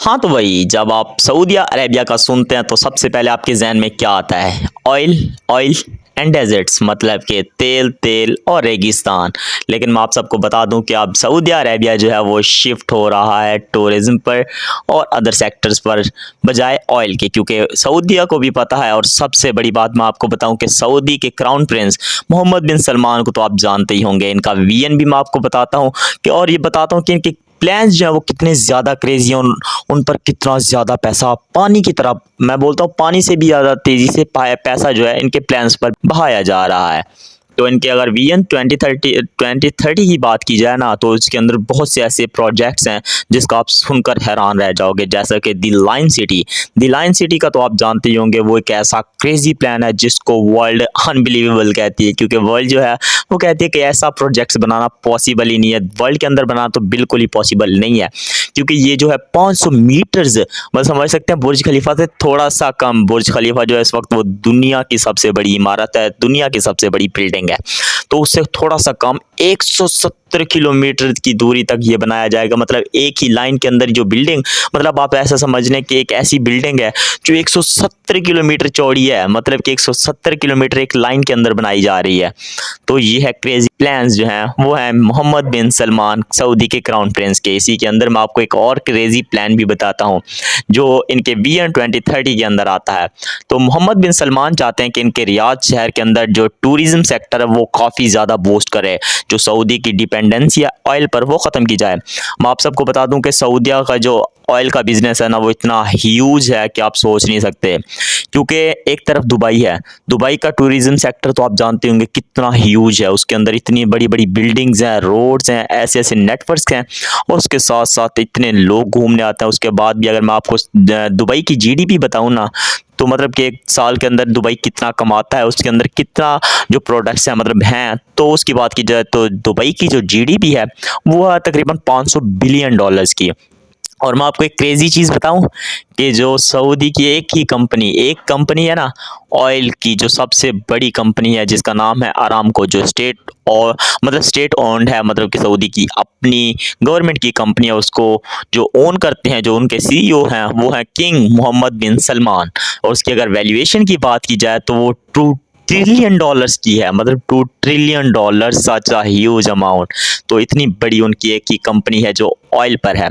हाँ, तो वही जब आप सऊदी अरेबिया का सुनते हैं तो सबसे पहले आपके ज़हन में क्या आता है? ऑयल, ऑयल एंड डेज़र्ट्स मतलब कि तेल, तेल और रेगिस्तान। लेकिन मैं आप सबको बता दूँ कि अब सऊदी अरेबिया जो है वो शिफ्ट हो रहा है टूरिज़्म पर और अदर सेक्टर्स पर बजाय ऑयल के, क्योंकि सऊदीया को भी पता है। और सबसे बड़ी बात मैं आपको बताऊँ कि सऊदी के क्राउन प्रिंस मोहम्मद बिन सलमान को तो आप जानते ही होंगे। इनका वीएन भी मैं आपको बताता हूँ कि और ये बताता हूँ कि इनके प्लान्स जो है वो कितने ज़्यादा क्रेज़ी हैं, उन पर कितना ज़्यादा पैसा पानी की तरह, मैं बोलता हूँ पानी से भी ज़्यादा तेज़ी से पैसा जो है इनके प्लान्स पर बहाया जा रहा है। तो इनके अगर विजन 2030 की बात की जाए ना, तो इसके अंदर बहुत से ऐसे प्रोजेक्ट्स हैं जिसका आप सुनकर हैरान रह जाओगे, जैसा कि दी लाइन सिटी। दी लाइन सिटी का तो आप जानते ही होंगे, वो एक ऐसा क्रेजी प्लान है जिसको वर्ल्ड अनबिलीवेबल कहती है, क्योंकि वर्ल्ड जो है वो कहती है कि ऐसा प्रोजेक्ट्स बनाना पॉसिबल ही नहीं है, वर्ल्ड के अंदर बनाना तो बिल्कुल ही पॉसिबल नहीं है। क्योंकि ये जो है 500 मीटर्स, मतलब समझ सकते हैं बुर्ज खलीफा से थोड़ा सा कम। बुर्ज खलीफा जो है इस वक्त वो दुनिया की सबसे बड़ी इमारत है, दुनिया की सबसे बड़ी बिल्डिंग है। तो उससे थोड़ा सा कम 170 किलोमीटर की दूरी तक ये बनाया जाएगा। मतलब एक ही लाइन के अंदर जो बिल्डिंग, मतलब आप ऐसा समझ लें कि एक ऐसी बिल्डिंग है जो 170 किलोमीटर चौड़ी है, मतलब कि 170 किलोमीटर एक लाइन के अंदर बनाई जा रही है। तो ये है क्रेजी प्लान्स जो हैं वो हैं मोहम्मद बिन सलमान सऊदी के क्राउन प्रिंस के। इसी के अंदर मैं आपको एक और क्रेजी प्लान भी बताता हूँ जो इनके विजन 2030 के अंदर आता है। तो मोहम्मद बिन सलमान चाहते हैं कि इनके रियाद शहर के अंदर जो टूरिज्म सेक्टर है वो काफ़ी ज़्यादा बूस्ट करे, जो सऊदी की डिपेंडेंसी है ऑयल पर वो ख़त्म की जाए। मैं आप सबको बता दूं कि सऊदीया का जो ऑयल का बिज़नेस है ना वो इतना ह्यूज है कि आप सोच नहीं सकते। क्योंकि एक तरफ दुबई है, दुबई का टूरिज्म सेक्टर तो आप जानते होंगे कितना ह्यूज है, उसके अंदर इतनी बड़ी बड़ी बिल्डिंग्स हैं, रोड्स हैं, ऐसे ऐसे नेटवर्क्स हैं, और उसके साथ साथ इतने लोग घूमने आते हैं। उसके बाद भी अगर मैं आपको दुबई की जीडीपी बताऊं ना, तो मतलब कि एक साल के अंदर दुबई कितना कमाता है, उसके अंदर कितना जो प्रोडक्ट्स हैं मतलब हैं, तो उसकी बात की जाए तो दुबई की जो जीडीपी है वो है तकरीबन 500 बिलियन डॉलर्स की। और मैं आपको एक क्रेजी चीज़ बताऊं कि जो सऊदी की एक कंपनी है ना ऑयल की, जो सबसे बड़ी कंपनी है जिसका नाम है अरामको, जो स्टेट और मतलब स्टेट ओन्ड है, मतलब कि सऊदी की अपनी गवर्नमेंट की कंपनी है, उसको जो ओन करते हैं, जो उनके सीईओ हैं वो हैं किंग मोहम्मद बिन सलमान। और उसकी अगर वैल्यूएशन की बात की जाए तो वो 2 ट्रिलियन डॉलर्स की है, मतलब 2 trillion dollar, such a huge amount. तो इतनी बड़ी उनकी एक ही कंपनी है जो ऑयल पर है।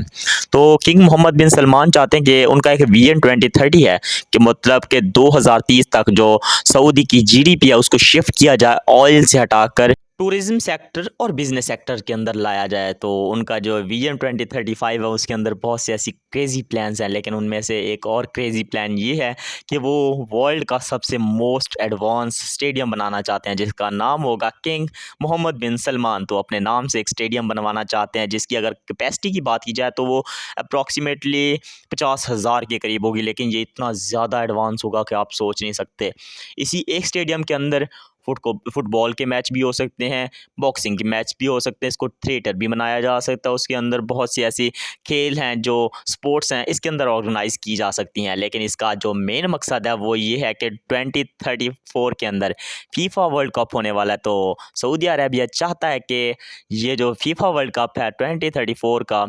तो किंग मोहम्मद बिन सलमान चाहते हैं कि उनका एक विजन 2030 है कि मतलब कि 2030 तक जो सऊदी की जीडीपी है उसको शिफ्ट किया जाए ऑयल से हटाकर टूरिज्म सेक्टर और बिजनेस सेक्टर के अंदर लाया जाए। तो उनका जो विजन 2035 है उसके अंदर बहुत से ऐसी क्रेजी प्लान्स हैं, लेकिन उनमें से एक और क्रेजी प्लान ये है कि वो वर्ल्ड का सबसे मोस्ट एडवांस स्टेडियम बनाना चाहते हैं जिसका नाम होगा किंग मोहम्मद बिन सलमान। तो अपने नाम से एक स्टेडियम बनवाना चाहते हैं जिसकी अगर कैपेसिटी की बात की जाए तो वो अप्रॉक्सीमेटली 50,000 के करीब होगी, लेकिन ये इतना ज़्यादा एडवांस होगा कि आप सोच नहीं सकते। इसी एक स्टेडियम के अंदर फुटबॉल के मैच भी हो सकते हैं, बॉक्सिंग के मैच भी हो सकते हैं, इसको थिएटर भी बनाया जा सकता है। उसके अंदर बहुत सी ऐसी खेल हैं जो स्पोर्ट्स हैं इसके अंदर ऑर्गेनाइज की जा सकती हैं। लेकिन इसका जो मेन मकसद है वो ये है कि 2034 के अंदर फीफा वर्ल्ड कप होने वाला है। तो सऊदी अरेबिया चाहता है कि ये जो फीफा वर्ल्ड कप है 2034 का,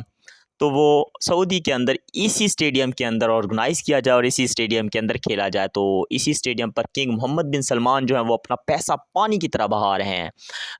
तो वो सऊदी के अंदर इसी स्टेडियम के अंदर ऑर्गेनाइज़ किया जाए और इसी स्टेडियम के अंदर खेला जाए। तो इसी स्टेडियम पर किंग मोहम्मद बिन सलमान जो है वो अपना पैसा पानी की तरह बहा रहे हैं।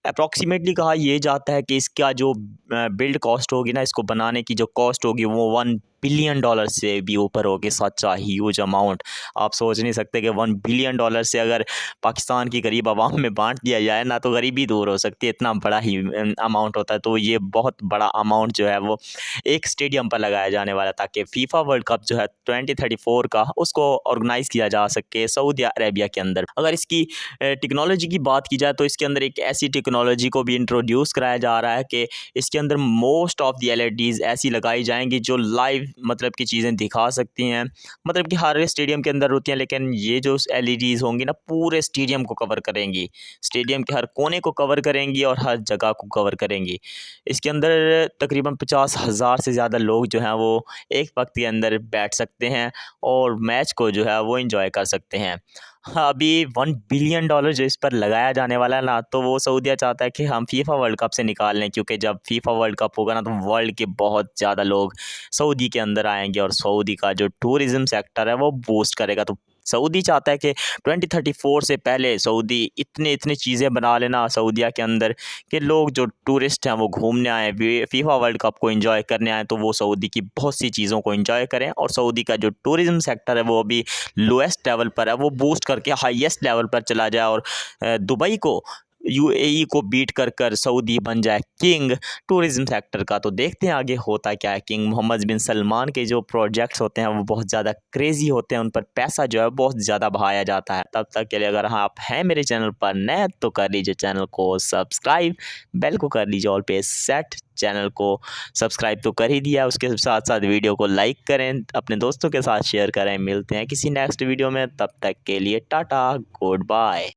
अप्रॉक्सीमेटली कहा यह जाता है कि इसका जो बिल्ड कॉस्ट होगी ना, इसको बनाने की जो कॉस्ट होगी वो 1 बिलियन डॉलर से भी ऊपर होगी। सच अ ह्यूज अमाउंट। आप सोच नहीं सकते कि 1 बिलियन डॉलर से अगर पाकिस्तान की गरीब आवाम में बांट दिया जाए ना तो गरीबी दूर हो सकती है, इतना बड़ा ही अमाउंट होता है। तो ये बहुत बड़ा अमाउंट जो है वो एक स्टेडियम पर लगाया जाने वाला ताकि फीफा वर्ल्ड कप जो है 2034 का उसको ऑर्गेनाइज किया जा सके सऊदी अरेबिया के अंदर। अगर इसकी टेक्नोलॉजी की बात की जाए तो इसके अंदर एक ऐसी टेक्नोलॉजी को भी इंट्रोड्यूस कराया जा रहा है कि इसके अंदर मोस्ट ऑफ द एलईडीज़ ऐसी लगाई जाएंगी जो लाइव मतलब की चीज़ें दिखा सकती हैं। मतलब कि हर स्टेडियम के अंदर होती हैं, लेकिन ये जो एलईडीज़ होंगी ना पूरे स्टेडियम को कवर करेंगी, स्टेडियम के हर कोने को कवर करेंगी और हर जगह को कवर करेंगी। इसके अंदर तकरीबन 50,000 से ज़्यादा लोग जो हैं वो एक वक्त के अंदर बैठ सकते हैं और मैच को जो है वो एंजॉय कर सकते हैं। अभी $1 बिलियन जो इस पर लगाया जाने वाला है ना, तो वो सऊदीया चाहता है कि हम फीफा वर्ल्ड कप से निकाल लें, क्योंकि जब फीफा वर्ल्ड कप होगा ना तो वर्ल्ड के बहुत ज़्यादा लोग सऊदी के अंदर आएंगे और सऊदी का जो टूरिज़्म सेक्टर है वो बूस्ट करेगा। तो सऊदी चाहता है कि 2034 से पहले सऊदी इतने इतने चीज़ें बना लेना सऊदीया के अंदर कि लोग जो टूरिस्ट हैं वो घूमने आए, फीफा वर्ल्ड कप को एंजॉय करने आए, तो वो सऊदी की बहुत सी चीज़ों को एंजॉय करें। और सऊदी का जो टूरिज़्म सेक्टर है वो अभी लोएस्ट लेवल पर है, वो बूस्ट करके हाईएस्ट लेवल पर चला जाए और दुबई को, यूएई को बीट कर सऊदी बन जाए किंग टूरिज़्म सेक्टर का। तो देखते हैं आगे होता क्या है। किंग मोहम्मद बिन सलमान के जो प्रोजेक्ट्स होते हैं वो बहुत ज़्यादा क्रेज़ी होते हैं, उन पर पैसा जो है बहुत ज़्यादा बहाया जाता है। तब तक के लिए अगर आप हैं मेरे चैनल पर नए तो कर लीजिए चैनल को सब्सक्राइब, बेल को कर लीजिए ऑल पे सेट। चैनल को सब्सक्राइब तो कर ही दिया, उसके साथ साथ वीडियो को लाइक करें, अपने दोस्तों के साथ शेयर करें। मिलते हैं किसी नेक्स्ट वीडियो में, तब तक के लिए टाटा, गुड बाय।